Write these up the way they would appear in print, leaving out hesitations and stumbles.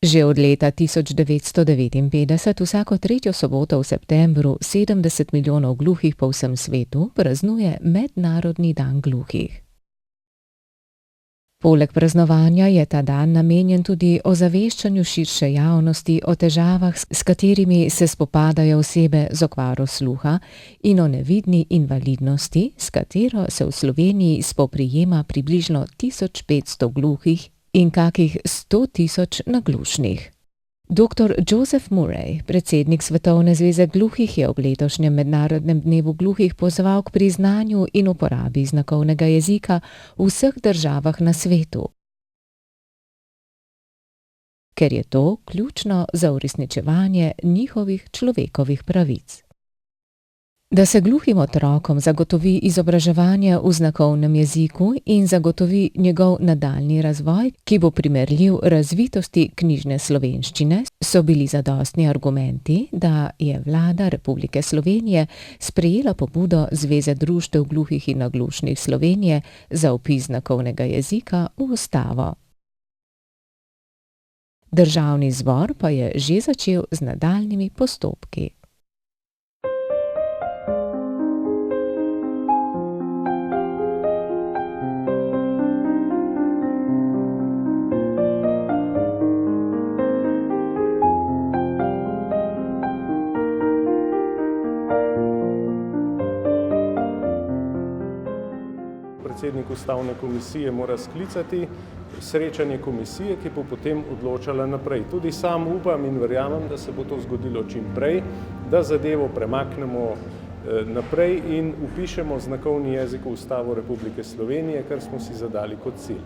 Že od leta 1959 vsako tretjo soboto v septembru 70 milijonov gluhih po vsem svetu praznuje Mednarodni dan gluhih. Poleg praznovanja je ta dan namenjen tudi ozaveščanju širše javnosti o težavah, s katerimi se spopadajo osebe z okvaro sluha, in o nevidni invalidnosti, s katero se v Sloveniji spoprijema približno 1500 gluhih in kakih 100 tisoč naglušnih. Dr. Joseph Murray, predsednik Svetovne zveze gluhih, je ob letošnjem Mednarodnem dnevu gluhih pozval k priznanju in uporabi znakovnega jezika v vseh državah na svetu, ker je to ključno za uresničevanje njihovih človekovih pravic. Da se gluhim otrokom zagotovi izobraževanje v znakovnem jeziku in zagotovi njegov nadaljnji razvoj, ki bo primerljiv razvitosti knjižne slovenščine, so bili zadostni argumenti, da je vlada Republike Slovenije sprejela pobudo Zveze društev gluhih in naglušnih Slovenije za vpis znakovnega jezika v ustavo. Državni zbor pa je že začel z nadaljnjimi postopki. Predsednik ustavne komisije mora sklicati srečanje komisije, ki bo potem odločala naprej. Tudi sam upam in verjamem, da se bo to zgodilo čim prej, da zadevo premaknemo naprej in vpišemo znakovni jezik v Ustavo Republike Slovenije, kar smo si zadali kot cilj.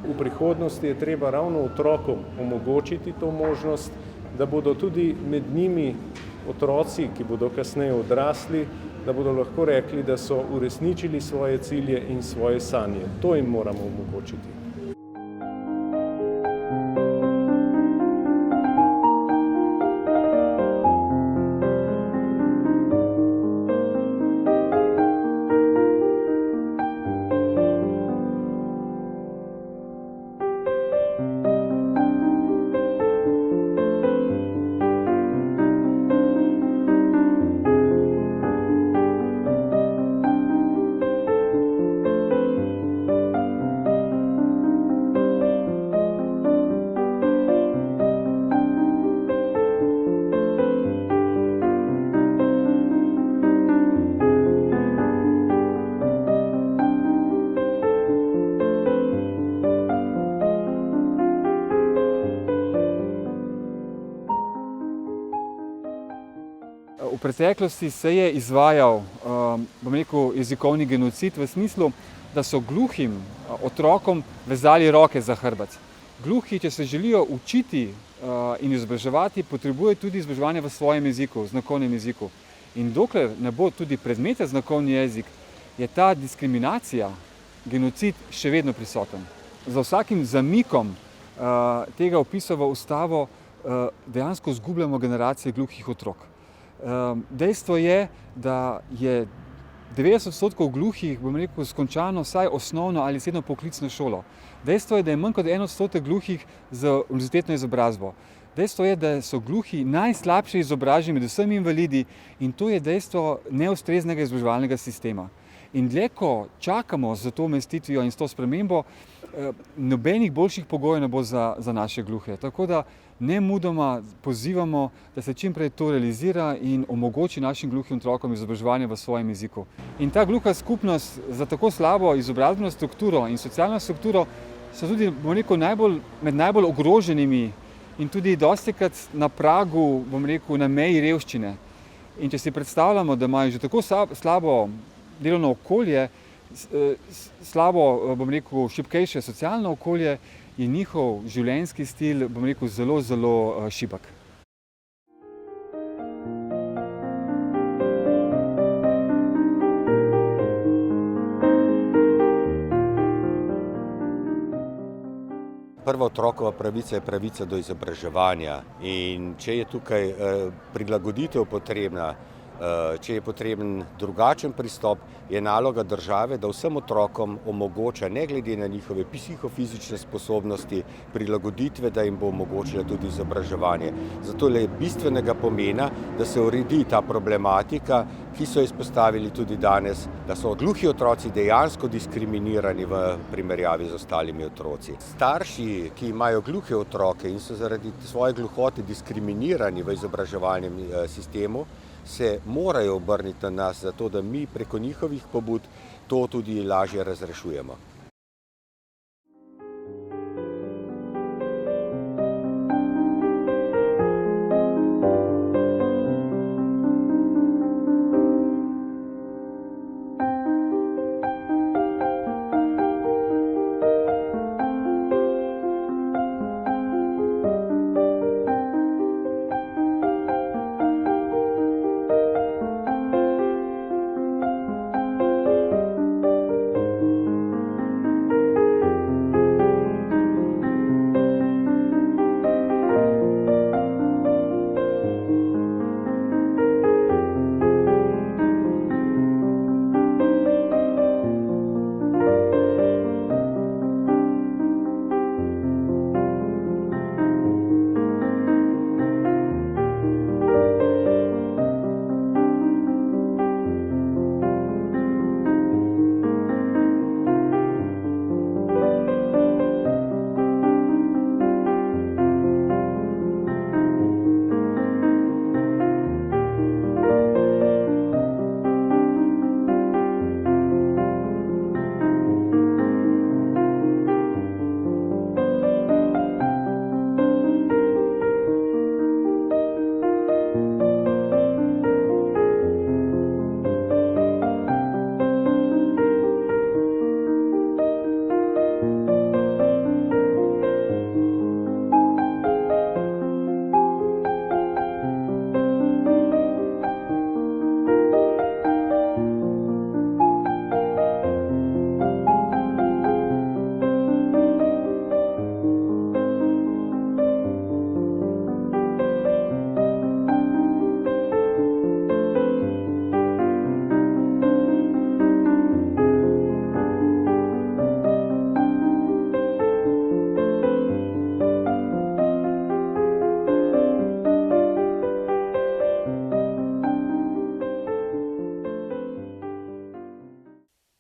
V prihodnosti je treba ravno otrokom omogočiti to možnost, da bodo tudi med njimi otroci, ki bodo kasneje odrasli, da bodo lahko rekli, da so uresničili svoje cilje in svoje sanje. To jim moramo omogočiti. V preteklosti se je izvajal, jezikovni genocid v smislu, da so gluhim otrokom vezali roke za hrbet. Gluhi, če se želijo učiti in izobraževati, potrebujejo tudi izobraževanje v svojem jeziku, znakovnem jeziku. In dokler ne bo tudi predmeta znakovni jezik, je ta diskriminacija, genocid še vedno prisoten. Za vsakim zamikom tega vpisa v ustavo dejansko izgubljamo generacije gluhih otrok. Dejstvo je, da je 90% gluhih, skončano vsaj osnovno ali srednjo poklicno šolo. Dejstvo je, da je manj kot 1% gluhih z univerzitetno izobrazbo. Dejstvo je, da so gluhi najslabše izobraženi med vsemi invalidi in to je dejstvo neustreznega izobraževalnega sistema. In dlje, ko čakamo za to umestitvijo in s to spremembo, nobenih boljših pogojev ne bo za naše gluhe. Tako da nemudoma pozivamo, da se čim prej to realizira in omogoči našim gluhim otrokom izobraževanje v svojem jeziku. In ta gluha skupnost za tako slabo izobrazbeno strukturo in socialno strukturo so tudi med najbolj ogroženimi in tudi dostikrat na pragu, na meji revščine. In če si predstavljamo, da imajo že tako slabo delovno okolje, slabo, šibkejše socialno okolje, je njihov življenjski stil, zelo, zelo šibek. Prva otrokova pravica je pravica do izobraževanja in če je tukaj prilagoditev potrebna, Če je potreben drugačen pristop, je naloga države, da vsem otrokom omogoča, ne glede na njihove psihofizične sposobnosti, prilagoditve, da jim bo omogočila tudi izobraževanje. Zato je bistvenega pomena, da se uredi ta problematika, ki so izpostavili tudi danes, da so gluhi otroci dejansko diskriminirani v primerjavi z ostalimi otroci. Starši, ki imajo gluhe otroke in so zaradi svoje gluhote diskriminirani v izobraževalnem sistemu, se morajo obrniti na nas, zato da mi preko njihovih pobud to tudi lažje razrešujemo.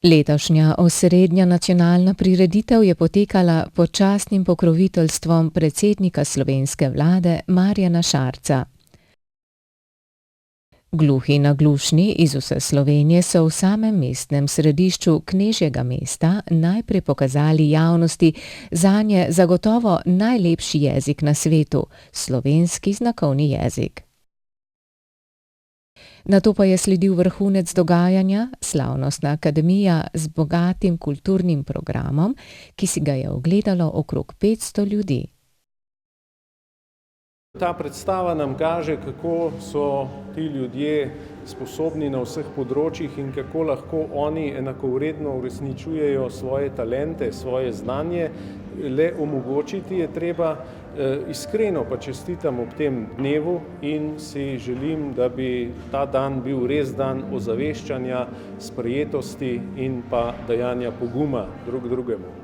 Letošnja osrednja nacionalna prireditev je potekala pod častnim pokroviteljstvom predsednika slovenske vlade Marjana Šarca. Gluhi naglušni iz vse Slovenije so v samem mestnem središču knežjega mesta najprej pokazali javnosti zanje zagotovo najlepši jezik na svetu, slovenski znakovni jezik. Nato pa je sledil vrhunec dogajanja, slavnostna akademija z bogatim kulturnim programom, ki si ga je ogledalo okrog 500 ljudi. Ta predstava nam kaže, kako so ti ljudje sposobni na vseh področjih in kako lahko oni enakovredno uresničujejo svoje talente, svoje znanje. Le omogočiti je treba, iskreno pa čestitam ob tem dnevu in si želim, da bi ta dan bil res dan ozaveščanja, sprejetosti in pa dajanja poguma drug drugemu.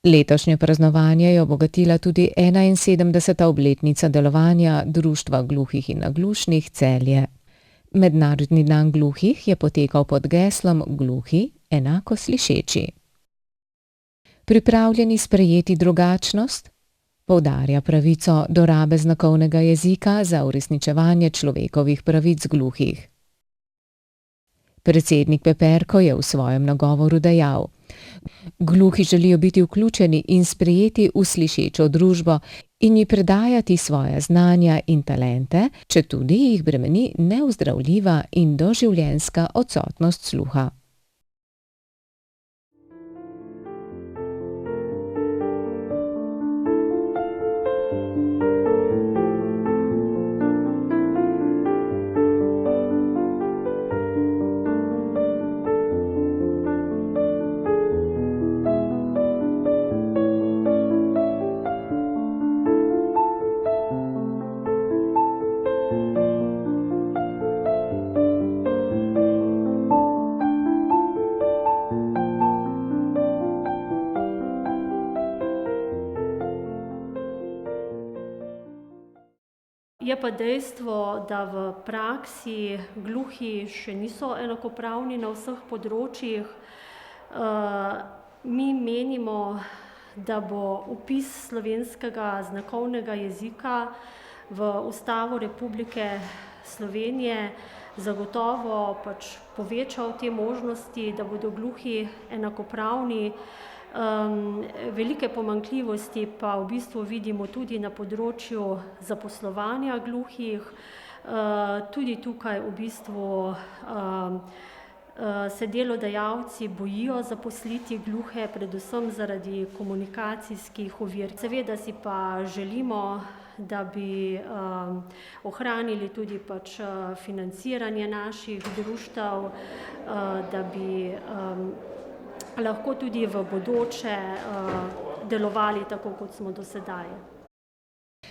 Letošnje praznovanje je obogatila tudi 71. obletnica delovanja Društva gluhih in naglušnih Celje. Mednarodni dan gluhih je potekal pod geslom Gluhi enako slišeči. Pripravljeni sprejeti drugačnost? Poudarja pravico do rabe znakovnega jezika za uresničevanje človekovih pravic gluhih. Predsednik Peperko je v svojem nagovoru dejal: Gluhi želijo biti vključeni in sprejeti v slišečo družbo in ji predajati svoja znanja in talente, četudi jih bremeni neozdravljiva in doživljenjska odsotnost sluha. Je pa dejstvo, da v praksi gluhi še niso enakopravni na vseh področjih. Mi menimo, da bo vpis slovenskega znakovnega jezika v Ustavo Republike Slovenije zagotovo povečal te možnosti, da bodo gluhi enakopravni. Velike pomanjkljivosti pa v bistvu vidimo tudi na področju zaposlovanja gluhih. Tudi tukaj v bistvu se delodajalci bojijo zaposliti gluhe, predvsem zaradi komunikacijskih ovir. Seveda si pa želimo, da bi ohranili tudi financiranje naših društev, da bi lahko tudi v bodoče delovali tako, kot smo do sedaj.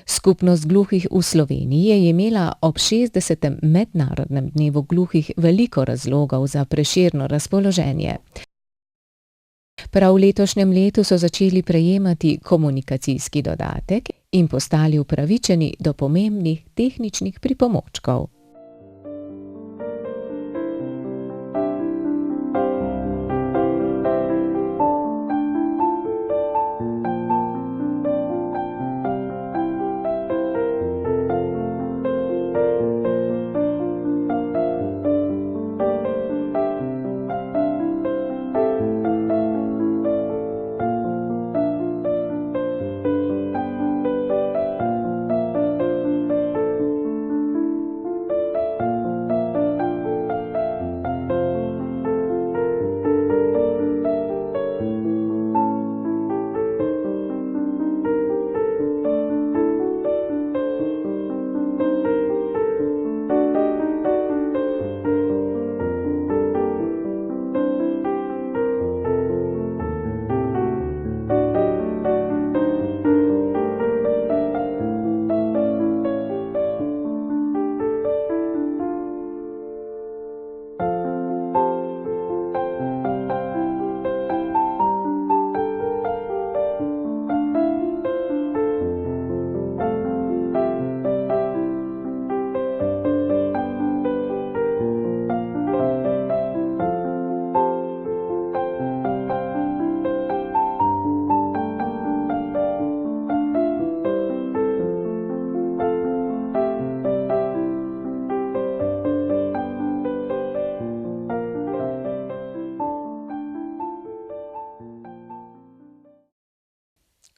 Skupnost gluhih v Sloveniji je imela ob 60. mednarodnem dnevu gluhih veliko razlogov za prešerno razpoloženje. Prav v letošnjem letu so začeli prejemati komunikacijski dodatek in postali upravičeni do pomembnih tehničnih pripomočkov.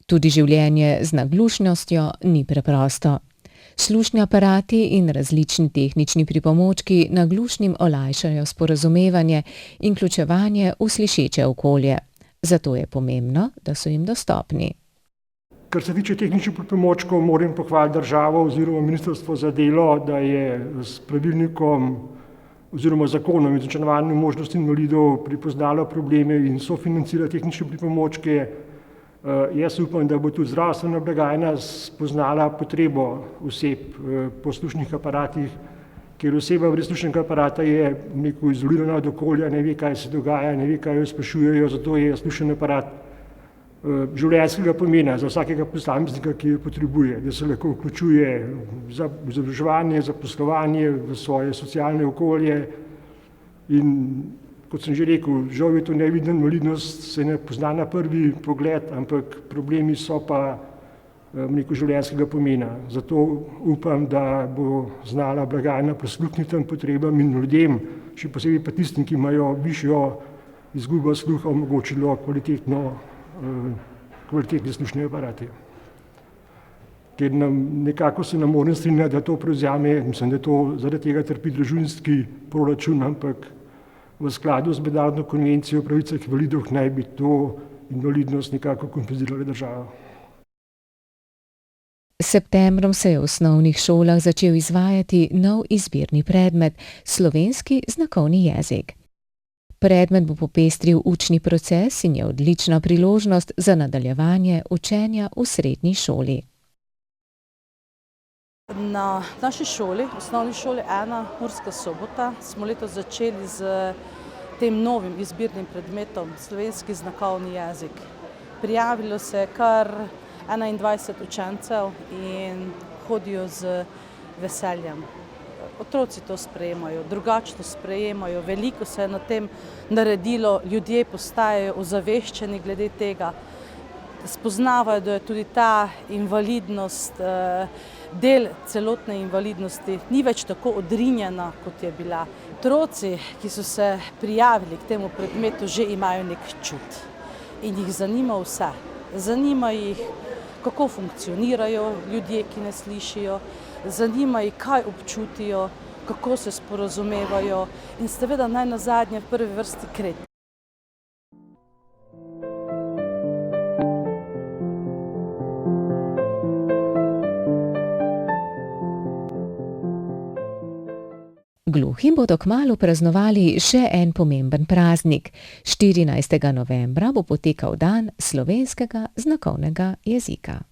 Tudi življenje z naglušnostjo ni preprosto. Slušni aparati in različni tehnični pripomočki naglušnim olajšajo sporazumevanje in vključevanje v slišeče okolje. Zato je pomembno, da so jim dostopni. Kar se tiče tehničnih pripomočkov, moram pohvaliti državo oziroma Ministrstvo za delo, da je s pravilnikom oziroma zakonom o izenačevanju možnosti invalidov prepoznalo probleme in sofinancira tehnične pripomočke. Jaz upam, da bo tudi zdravstvena blagajna spoznala potrebo oseb po slušnih aparatih, ker oseba brez slušnega aparata je izolirana od okolja, ne ve, kaj se dogaja, ne ve, kaj jo sprašujejo, zato je slušen aparat življenjskega pomena za vsakega posameznika, ki jo potrebuje, da se lahko vključuje za izobraževanje, za poslovanje, v svoje socialne okolje. In kot sem že rekel, žal je to nevidna invalidnost, se ne pozna na prvi pogled, ampak problemi so pa neko življenjskega pomena. Zato upam, da bo znala blagajna prisluhniti tem potrebam in ljudem, še posebej pa tistim, ki imajo višjo izgubo sluha, omogočilo kvalitetne slušne aparate. Ker nekako se nam moram strinjati, da to prevzame, mislim, da to zaradi tega trpi družinski proračun, ampak v skladu z mednarodno konvencijo o pravicah invalidov naj bi to invalidnost nekako kompenzirala država. S septembrom se je v osnovnih šolah začel izvajati nov izbirni predmet, slovenski znakovni jezik. Predmet bo popestril učni proces in je odlična priložnost za nadaljevanje učenja v srednji šoli. Na naši šoli, osnovni šoli 1 Murska Sobota, smo letos začeli z tem novim izbirnim predmetom slovenski znakovni jezik. Prijavilo se je kar 21 učencev in hodijo z veseljem. Otroci to sprejemajo, drugačno sprejemajo, veliko se je na tem naredilo, ljudje postajajo ozaveščeni glede tega, spoznavajo, da je tudi ta invalidnost, del celotne invalidnosti, ni več tako odrinjena, kot je bila. Otroci, ki so se prijavili k temu predmetu, že imajo nek čut in jih zanima vse. Zanima jih, kako funkcionirajo ljudje, ki ne slišijo, zanima jih, kaj občutijo, kako se sporazumevajo in seveda najnazadnje v prvi vrsti kret. Gluhi bodo kmalu praznovali še en pomemben praznik. 14. novembra bo potekal dan slovenskega znakovnega jezika.